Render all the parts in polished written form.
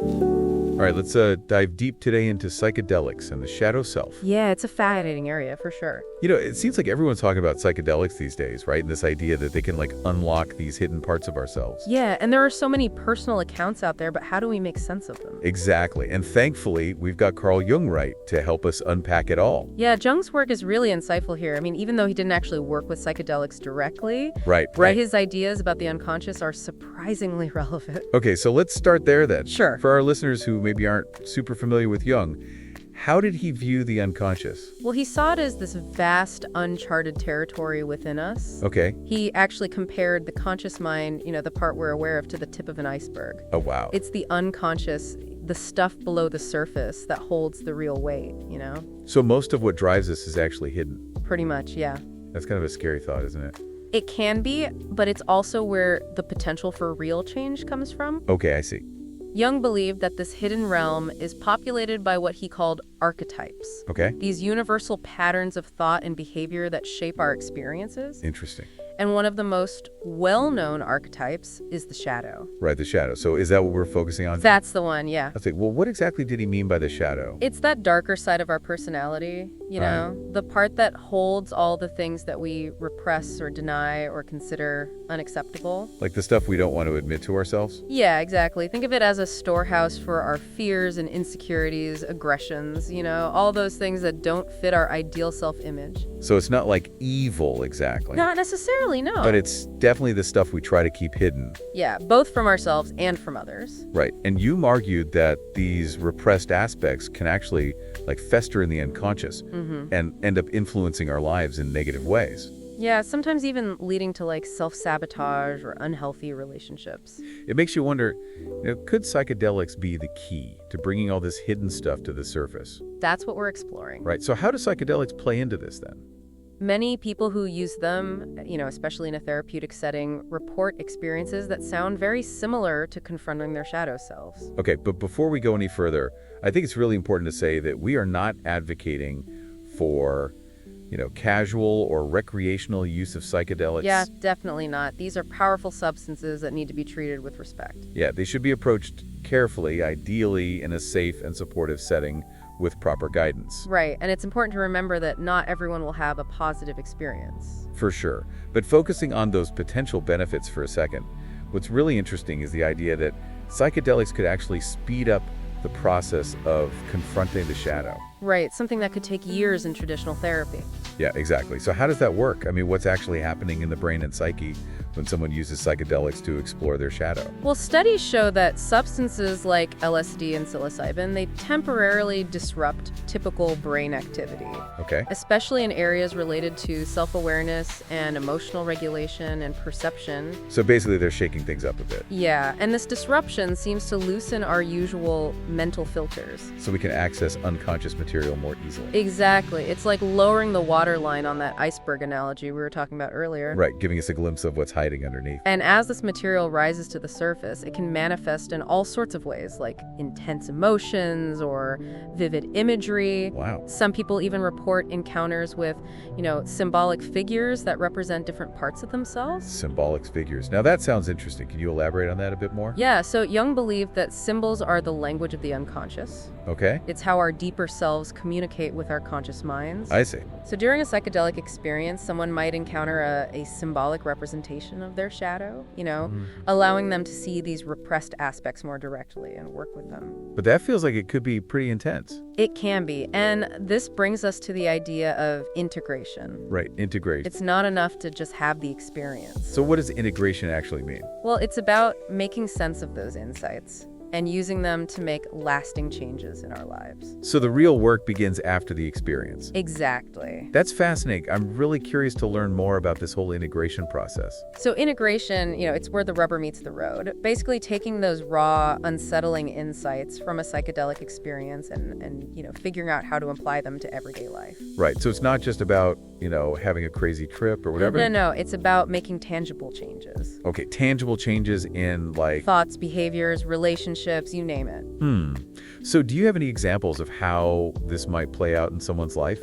All right, let's dive deep today into psychedelics and the shadow self. Yeah, it's a fascinating area for sure. You know, it seems like everyone's talking about psychedelics these days, right? And this idea that they can, like, unlock these hidden parts of ourselves. Yeah, and there are so many personal accounts out there, but how do we make sense of them? Exactly. And thankfully, we've got Carl Jung right to help us unpack it all. Yeah, Jung's work is really insightful here. I mean, even though he didn't actually work with psychedelics directly, Right. his ideas about the unconscious are surprisingly relevant. Okay, so let's start there then. Sure. For our listeners who maybe aren't super familiar with Jung, how did he view the unconscious? Well, he saw it as this vast, uncharted territory within us. Okay. He actually compared the conscious mind, the part we're aware of, to the tip of an iceberg. Oh, wow. It's the unconscious, the stuff below the surface that holds the real weight, So most of what drives us is actually hidden. Pretty much, yeah. That's kind of a scary thought, isn't it? It can be, but it's also where the potential for real change comes from. Okay, I see. Jung believed that this hidden realm is populated by what he called archetypes. Okay. These universal patterns of thought and behavior that shape our experiences. Interesting. And one of the most well-known archetypes is the shadow. Right, the shadow. So is that what we're focusing on? That's the one, yeah. I think, well, what exactly did he mean by the shadow? It's that darker side of our personality, the part that holds all the things that we repress or deny or consider unacceptable. Like the stuff we don't want to admit to ourselves? Yeah, exactly. Think of it as a storehouse for our fears and insecurities, aggressions, all those things that don't fit our ideal self-image. So it's not like evil exactly. Not necessarily, no. But it's definitely the stuff we try to keep hidden. Yeah, both from ourselves and from others. Right. And you argued that these repressed aspects can actually fester in the unconscious and end up influencing our lives in negative ways. Yeah, sometimes even leading to self-sabotage or unhealthy relationships. It makes you wonder, could psychedelics be the key to bringing all this hidden stuff to the surface? That's what we're exploring. Right. So how do psychedelics play into this then? Many people who use them, especially in a therapeutic setting, report experiences that sound very similar to confronting their shadow selves. Okay, but before we go any further, I think it's really important to say that we are not advocating for casual or recreational use of psychedelics. Yeah, definitely not. These are powerful substances that need to be treated with respect. Yeah, they should be approached carefully, ideally in a safe and supportive setting with proper guidance. Right, and it's important to remember that not everyone will have a positive experience. For sure. But focusing on those potential benefits for a second, what's really interesting is the idea that psychedelics could actually speed up the process of confronting the shadow. Right, something that could take years in traditional therapy. Yeah, exactly. So how does that work? I mean, what's actually happening in the brain and psyche when someone uses psychedelics to explore their shadow? Well, studies show that substances like LSD and psilocybin, they temporarily disrupt typical brain activity. Okay. Especially in areas related to self-awareness and emotional regulation and perception. So basically they're shaking things up a bit. Yeah, and this disruption seems to loosen our usual mental filters. So we can access unconscious material more easily. Exactly. It's like lowering the water line on that iceberg analogy we were talking about earlier. Right, giving us a glimpse of what's hiding underneath. And as this material rises to the surface, it can manifest in all sorts of ways, like intense emotions or vivid imagery. Wow. Some people even report encounters with, symbolic figures that represent different parts of themselves. Symbolic figures. Now that sounds interesting. Can you elaborate on that a bit more? Yeah, so Jung believed that symbols are the language of the unconscious. Okay. It's how our deeper selves communicate with our conscious minds. I see. So during a psychedelic experience, someone might encounter a symbolic representation of their shadow, allowing them to see these repressed aspects more directly and work with them. But that feels like it could be pretty intense. It can be. And this brings us to the idea of integration. Right, integration. It's not enough to just have the experience. So what does integration actually mean? Well, it's about making sense of those insights and using them to make lasting changes in our lives. So the real work begins after the experience. Exactly. That's fascinating. I'm really curious to learn more about this whole integration process. So integration, it's where the rubber meets the road. Basically taking those raw, unsettling insights from a psychedelic experience and figuring out how to apply them to everyday life. Right. So it's not just about, having a crazy trip or whatever? No. It's about making tangible changes. Okay, tangible changes in thoughts, behaviors, relationships, you name it. So do you have any examples of how this might play out in someone's life?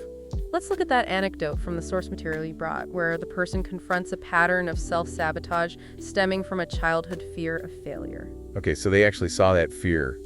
Let's look at that anecdote from the source material you brought, where the person confronts a pattern of self-sabotage stemming from a childhood fear of failure. Okay, so they actually saw that fear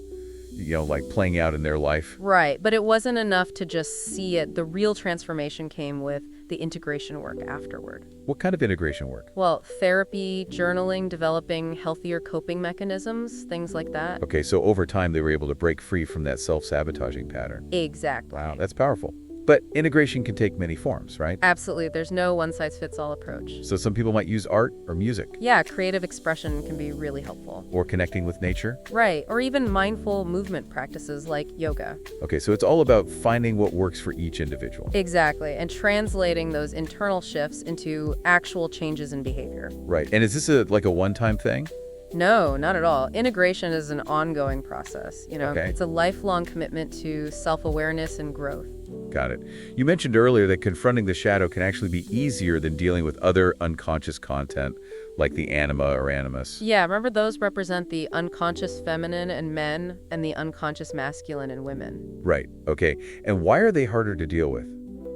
like playing out in their life. Right, but it wasn't enough to just see it. The real transformation came with the integration work afterward. What kind of integration work? Well, therapy, journaling, developing healthier coping mechanisms, things like that. Okay, so over time they were able to break free from that self-sabotaging pattern. Exactly. Wow, that's powerful. But integration can take many forms, right? Absolutely. There's no one-size-fits-all approach. So some people might use art or music. Yeah, creative expression can be really helpful. Or connecting with nature. Right, or even mindful movement practices like yoga. Okay, so it's all about finding what works for each individual. Exactly, and translating those internal shifts into actual changes in behavior. Right, and is this like a one-time thing? No, not at all. Integration is an ongoing process. Okay. It's a lifelong commitment to self-awareness and growth. Got it. You mentioned earlier that confronting the shadow can actually be easier than dealing with other unconscious content, like the anima or animus. Yeah, remember those represent the unconscious feminine in men and the unconscious masculine in women. Right, okay. And why are they harder to deal with?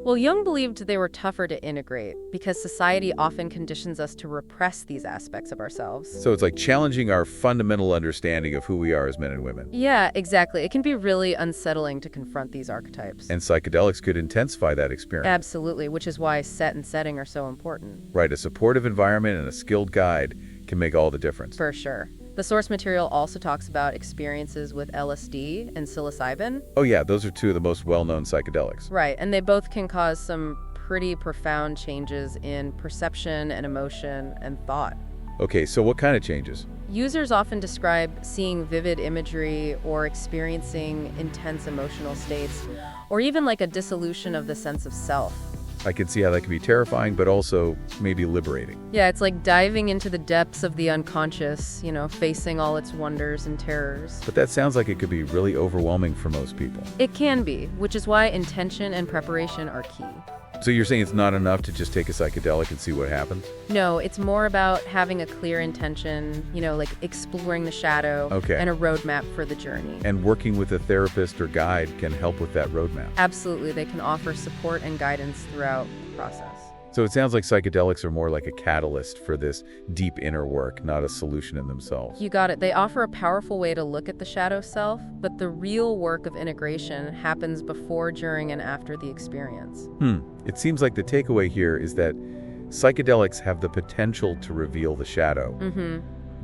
Well, Jung believed they were tougher to integrate because society often conditions us to repress these aspects of ourselves. So it's like challenging our fundamental understanding of who we are as men and women. Yeah, exactly. It can be really unsettling to confront these archetypes. And psychedelics could intensify that experience. Absolutely, which is why set and setting are so important. Right, a supportive environment and a skilled guide can make all the difference. For sure. The source material also talks about experiences with LSD and psilocybin. Oh yeah, those are two of the most well-known psychedelics. Right, and they both can cause some pretty profound changes in perception and emotion and thought. Okay, so what kind of changes? Users often describe seeing vivid imagery or experiencing intense emotional states, or even like a dissolution of the sense of self. I can see how that can be terrifying, but also maybe liberating. Yeah, it's like diving into the depths of the unconscious, facing all its wonders and terrors. But that sounds like it could be really overwhelming for most people. It can be, which is why intention and preparation are key. So you're saying it's not enough to just take a psychedelic and see what happens? No, it's more about having a clear intention, like exploring the shadow Okay. and a roadmap for the journey. And working with a therapist or guide can help with that roadmap. Absolutely, they can offer support and guidance throughout the process. So it sounds like psychedelics are more like a catalyst for this deep inner work, not a solution in themselves. You got it. They offer a powerful way to look at the shadow self, but the real work of integration happens before, during, and after the experience. It seems like the takeaway here is that psychedelics have the potential to reveal the shadow,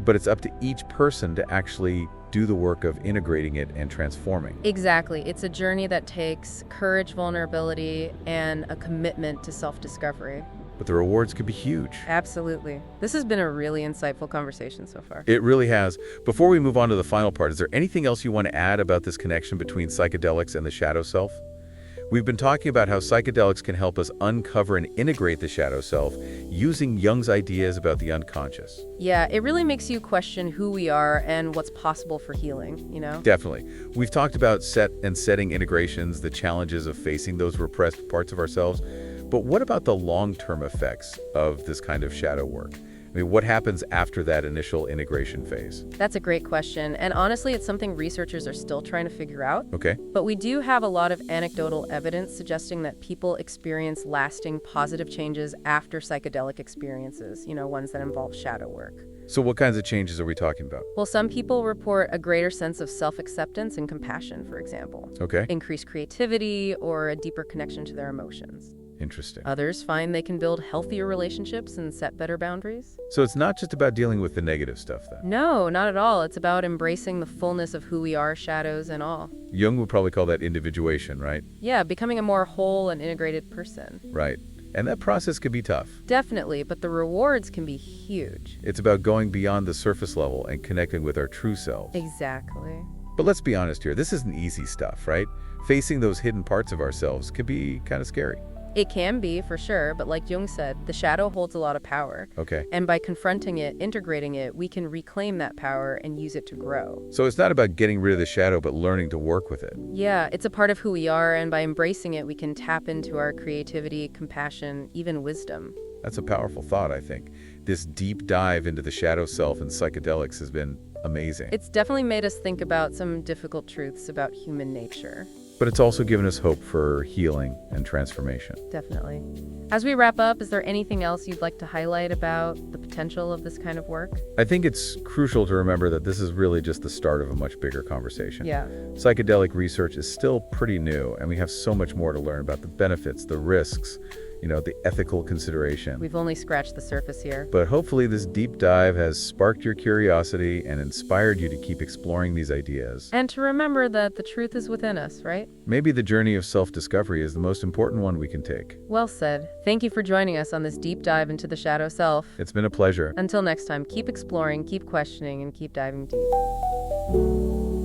but it's up to each person to actually do the work of integrating it and transforming. Exactly. It's a journey that takes courage, vulnerability, and a commitment to self-discovery. But the rewards could be huge. Absolutely. This has been a really insightful conversation so far. It really has. Before we move on to the final part, is there anything else you want to add about this connection between psychedelics and the shadow self? We've been talking about how psychedelics can help us uncover and integrate the shadow self using Jung's ideas about the unconscious. Yeah, it really makes you question who we are and what's possible for healing, Definitely. We've talked about set and setting integrations, the challenges of facing those repressed parts of ourselves. But what about the long-term effects of this kind of shadow work? I mean, what happens after that initial integration phase? That's a great question. And honestly, it's something researchers are still trying to figure out. Okay. But we do have a lot of anecdotal evidence suggesting that people experience lasting positive changes after psychedelic experiences, ones that involve shadow work. So what kinds of changes are we talking about? Well, some people report a greater sense of self-acceptance and compassion, for example. Okay. Increased creativity or a deeper connection to their emotions. Interesting. Others find they can build healthier relationships and set better boundaries. So it's not just about dealing with the negative stuff then? No, not at all. It's about embracing the fullness of who we are, shadows and all. Jung would probably call that individuation, right? Yeah, becoming a more whole and integrated person. Right. And that process can be tough. Definitely, but the rewards can be huge. It's about going beyond the surface level and connecting with our true selves. Exactly. But let's be honest here, this isn't easy stuff, right? Facing those hidden parts of ourselves can be kind of scary. It can be, for sure, but like Jung said, the shadow holds a lot of power. Okay. And by confronting it, integrating it, we can reclaim that power and use it to grow. So it's not about getting rid of the shadow, but learning to work with it. Yeah, it's a part of who we are, and by embracing it, we can tap into our creativity, compassion, even wisdom. That's a powerful thought, I think. This deep dive into the shadow self and psychedelics has been amazing. It's definitely made us think about some difficult truths about human nature. but it's also given us hope for healing and transformation. Definitely. As we wrap up, is there anything else you'd like to highlight about the potential of this kind of work? I think it's crucial to remember that this is really just the start of a much bigger conversation. Yeah. Psychedelic research is still pretty new, and we have so much more to learn about the benefits, the risks, the ethical consideration. We've only scratched the surface here. But hopefully this deep dive has sparked your curiosity and inspired you to keep exploring these ideas. And to remember that the truth is within us, right? Maybe the journey of self-discovery is the most important one we can take. Well said. Thank you for joining us on this deep dive into the shadow self. It's been a pleasure. Until next time, keep exploring, keep questioning, and keep diving deep.